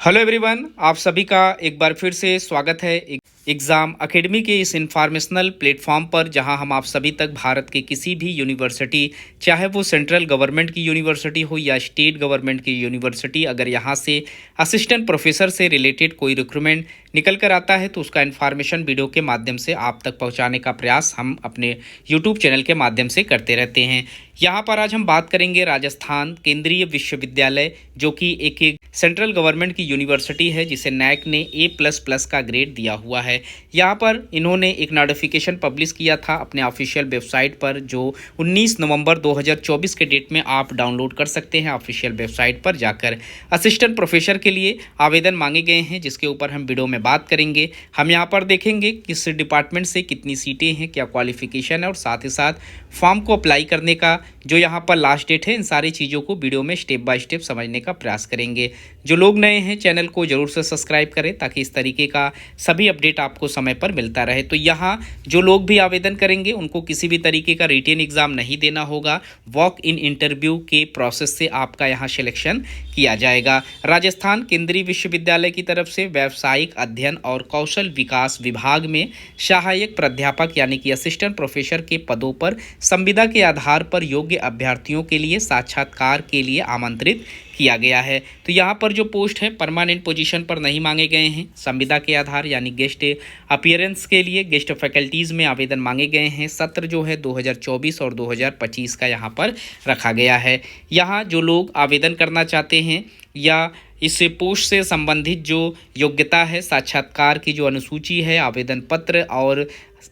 Hello everyone, आप सभी का एक बार फिर से स्वागत है एग्ज़ाम एकेडमी के इस इंफॉर्मेशनल प्लेटफॉर्म पर, जहां हम आप सभी तक भारत के किसी भी यूनिवर्सिटी, चाहे वो सेंट्रल गवर्नमेंट की यूनिवर्सिटी हो या स्टेट गवर्नमेंट की यूनिवर्सिटी, अगर यहां से असिस्टेंट प्रोफेसर से रिलेटेड कोई रिक्रूटमेंट निकल कर आता है तो उसका इन्फॉर्मेशन वीडियो के माध्यम से आप तक पहुंचाने का प्रयास हम अपने यूट्यूब चैनल के माध्यम से करते रहते हैं। यहाँ पर आज हम बात करेंगे राजस्थान केंद्रीय विश्वविद्यालय, जो कि एक सेंट्रल गवर्नमेंट की यूनिवर्सिटी है जिसे नैक ने A++ का ग्रेड दिया हुआ है। यहाँ पर इन्होंने एक नोटिफिकेशन पब्लिश किया था अपने ऑफिशियल वेबसाइट पर, जो 19 नवंबर 2024 के डेट में आप डाउनलोड कर सकते हैं। ऑफिशियल वेबसाइट पर जाकर असिस्टेंट प्रोफेसर के लिए आवेदन मांगे गए हैं, जिसके ऊपर हम वीडियो में बात करेंगे। हम यहाँ पर देखेंगे किस डिपार्टमेंट से कितनी सीटें हैं, क्या क्वालिफिकेशन है, और साथ ही साथ फॉर्म को अप्लाई करने का जो यहाँ पर लास्ट डेट है। इन सारी चीज़ों को वीडियो में स्टेप बाय स्टेप समझने का प्रयास करेंगे। जो लोग नए हैं चैनल को ज़रूर से सब्सक्राइब करें ताकि इस तरीके का सभी अपडेट आपको समय पर मिलता रहे। तो यहाँ जो लोग भी आवेदन करेंगे उनको किसी भी तरीके का रिटेन एग्ज़ाम नहीं देना होगा। वॉक इन इंटरव्यू के प्रोसेस से आपका यहाँ सिलेक्शन किया जाएगा। राजस्थान केंद्रीय विश्वविद्यालय की तरफ से व्यावसायिक अध्ययन और कौशल विकास विभाग में सहायक प्राध्यापक यानी कि असिस्टेंट प्रोफेसर के पदों पर संविदा के आधार पर योग्य अभ्यर्थियों के लिए साक्षात्कार के लिए आमंत्रित किया गया है। तो यहाँ पर जो पोस्ट है परमानेंट पोजीशन पर नहीं मांगे गए हैं। संविदा के आधार यानी गेस्ट अपीयरेंस के लिए गेस्ट फैकल्टीज़ में आवेदन मांगे गए हैं। सत्र जो है 2024 और 2025 का यहाँ पर रखा गया है। यहाँ जो लोग आवेदन करना चाहते हैं या इस पोस्ट से संबंधित जो योग्यता है, साक्षात्कार की जो अनुसूची है, आवेदन पत्र और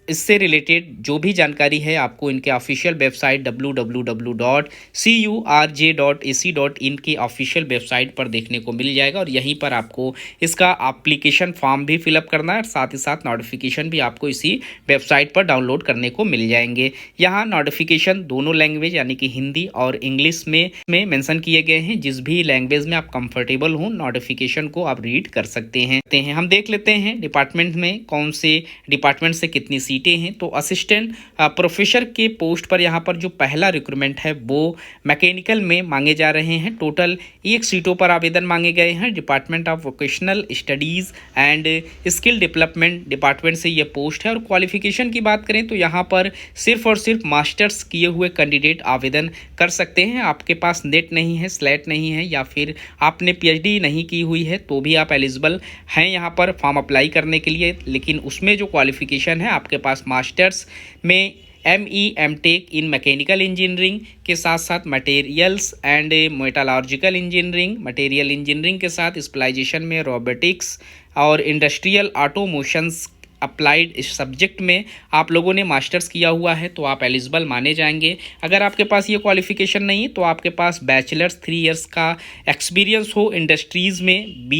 इससे रिलेटेड जो भी जानकारी है आपको इनके ऑफिशियल वेबसाइट www.curj.ac.in की ऑफिशियल वेबसाइट पर देखने को मिल जाएगा। और यहीं पर आपको इसका एप्लीकेशन फॉर्म भी फिलअप करना है, साथ ही साथ नोटिफिकेशन भी आपको इसी वेबसाइट पर डाउनलोड करने को मिल जाएंगे। यहाँ नोटिफिकेशन दोनों लैंग्वेज यानी कि हिंदी और इंग्लिश में मेंशन किए गए हैं। जिस भी लैंग्वेज में आप कंफर्टेबल हो, नोटिफिकेशन को आप रीड कर सकते हैं। हम देख लेते हैं डिपार्टमेंट में कौन से डिपार्टमेंट से कितनी सीटें हैं। तो असिस्टेंट प्रोफेसर के पोस्ट पर यहाँ पर जो पहला रिक्रूटमेंट है वो मैकेनिकल में मांगे जा रहे हैं। टोटल 1 सीटों पर आवेदन मांगे गए हैं। Department of vocational studies and skill development department से ये पोस्ट है। और क्वालिफिकेशन की बात करें तो यहाँ पर सिर्फ और सिर्फ मास्टर्स किए हुए कैंडिडेट आवेदन कर सकते हैं। आपके पास नेट नहीं है, स्लेट नहीं है, या फिर आपने PhD नहीं की हुई है तो भी आप एलिजिबल हैं यहाँ पर फॉर्म अप्लाई करने के लिए। लेकिन उसमें जो क्वालिफिकेशन है, आपके पास मास्टर्स में ME MTech इन मैकेनिकल इंजीनियरिंग के साथ साथ materials and metallurgical engineering, material engineering के साथ स्पेशलाइजेशन में रोबोटिक्स और इंडस्ट्रियल ऑटोमोशंस अप्लाइड इस सब्जेक्ट में आप लोगों ने मास्टर्स किया हुआ है तो आप एलिजिबल माने जाएंगे। अगर आपके पास ये क्वालिफिकेशन नहीं है तो आपके पास बैचलर्स 3 इयर्स का एक्सपीरियंस हो इंडस्ट्रीज़ में,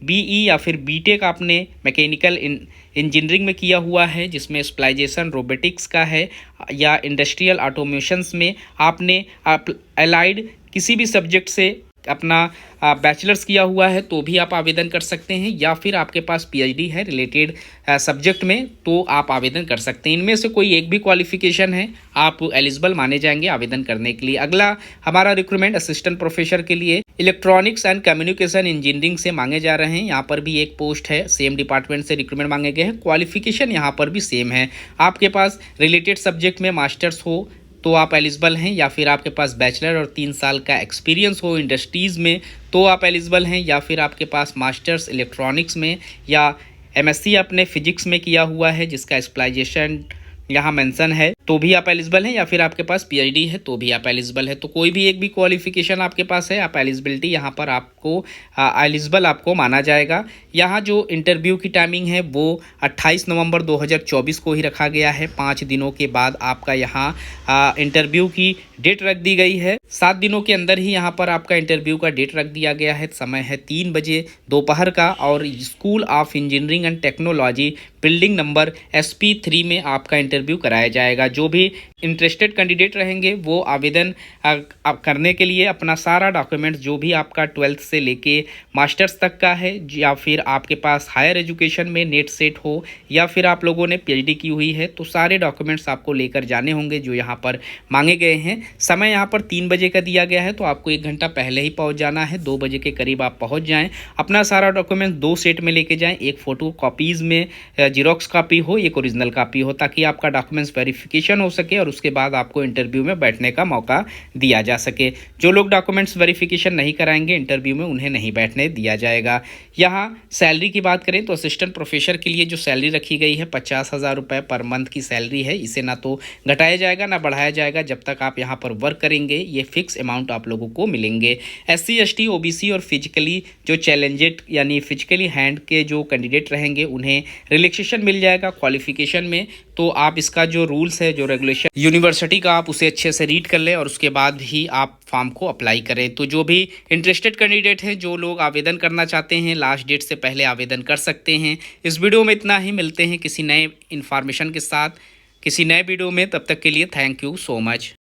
BE या फिर BTech आपने मैकेनिकल इंजीनियरिंग में किया हुआ है जिसमें स्पेशलाइजेशन रोबोटिक्स का है, या इंडस्ट्रियल ऑटोमेशंस में आपने अलाइड किसी भी सब्जेक्ट से अपना बैचलर्स किया हुआ है तो भी आप आवेदन कर सकते हैं, या फिर आपके पास PhD है रिलेटेड सब्जेक्ट में तो आप आवेदन कर सकते हैं। इनमें से कोई एक भी क्वालिफिकेशन है, आप एलिजिबल माने जाएंगे आवेदन करने के लिए। अगला हमारा रिक्रूटमेंट असिस्टेंट प्रोफेसर के लिए इलेक्ट्रॉनिक्स एंड कम्युनिकेशन इंजीनियरिंग से मांगे जा रहे हैं। यहाँ पर भी एक पोस्ट है, सेम डिपार्टमेंट से रिक्रूटमेंट मांगे गए हैं। क्वालिफिकेशन यहाँ पर भी सेम है। आपके पास रिलेटेड सब्जेक्ट में मास्टर्स हो तो आप एलिजिबल हैं, या फिर आपके पास बैचलर और 3 साल का एक्सपीरियंस हो इंडस्ट्रीज़ में तो आप एलिजिबल हैं, या फिर आपके पास मास्टर्स इलेक्ट्रॉनिक्स में या MSc आपने फिजिक्स में किया हुआ है जिसका स्पेशलाइजेशन यहाँ मेंशन है तो भी आप एलिजिबल हैं, या फिर आपके पास PhD है तो भी आप एलिजिबल है। तो कोई भी एक भी क्वालिफिकेशन आपके पास है, आप एलिजिबिलिटी यहाँ पर आपको एलिजिबल आपको माना जाएगा। यहाँ जो इंटरव्यू की टाइमिंग है वो 28 नवंबर 2024 को ही रखा गया है। 5 दिनों के बाद आपका यहाँ इंटरव्यू की डेट रख दी गई है। 7 दिनों के अंदर ही यहाँ पर आपका इंटरव्यू का डेट रख दिया गया है। समय है 3 बजे दोपहर का, और school of engineering and technology building number SP 3 में आपका इंटरव्यू कराया जाएगा। जो भी इंटरेस्टेड कैंडिडेट रहेंगे वो आवेदन करने के लिए अपना सारा डॉक्यूमेंट्स जो भी आपका 12th से लेके मास्टर्स तक का है, या फिर आपके पास हायर एजुकेशन में नेट सेट हो, या फिर आप लोगों ने पीएचडी की हुई है, तो सारे डॉक्यूमेंट्स आपको लेकर जाने होंगे जो यहाँ पर मांगे गए हैं। समय यहाँ पर 3 बजे का दिया गया है, तो आपको 1 घंटा पहले ही पहुँच जाना है। 2 बजे के करीब आप पहुँच जाएँ। अपना सारा डॉक्यूमेंट 2 सेट में लेके जाएँ, एक फ़ोटो कॉपीज़ में जीरोक्स कॉपी हो, एक ओरिजिनल कॉपी हो, ताकि आपका डॉक्यूमेंट्स वेरिफिकेशन हो सके और उसके बाद आपको इंटरव्यू में बैठने का मौका दिया जा सके। जो लोग डॉक्यूमेंट्स वेरिफिकेशन नहीं कराएंगे इंटरव्यू में, उन्हें नहीं बैठने दिया जाएगा। यहाँ सैलरी की बात करें तो असिस्टेंट प्रोफेसर के लिए जो सैलरी रखी गई है 50,000 रुपये पर मंथ की सैलरी है। इसे ना तो घटाया जाएगा ना बढ़ाया जाएगा। जब तक आप यहाँ पर वर्क करेंगे ये फिक्स अमाउंट आप लोगों को मिलेंगे। SC ST OBC और फिजिकली जो चैलेंजेड यानी फिजिकली हैंड के जो कैंडिडेट रहेंगे उन्हें रिलैक्सेशन मिल जाएगा क्वालिफिकेशन में। तो आप इसका जो रूल्स है, जो रेगुलेशन यूनिवर्सिटी का, आप उसे अच्छे से रीड कर लें और उसके बाद ही आप फॉर्म को अप्लाई करें। तो जो भी इंटरेस्टेड कैंडिडेट हैं, जो लोग आवेदन करना चाहते हैं, लास्ट डेट से पहले आवेदन कर सकते हैं। इस वीडियो में इतना ही। मिलते हैं किसी नए इन्फॉर्मेशन के साथ किसी नए वीडियो में। तब तक के लिए थैंक यू सो मच।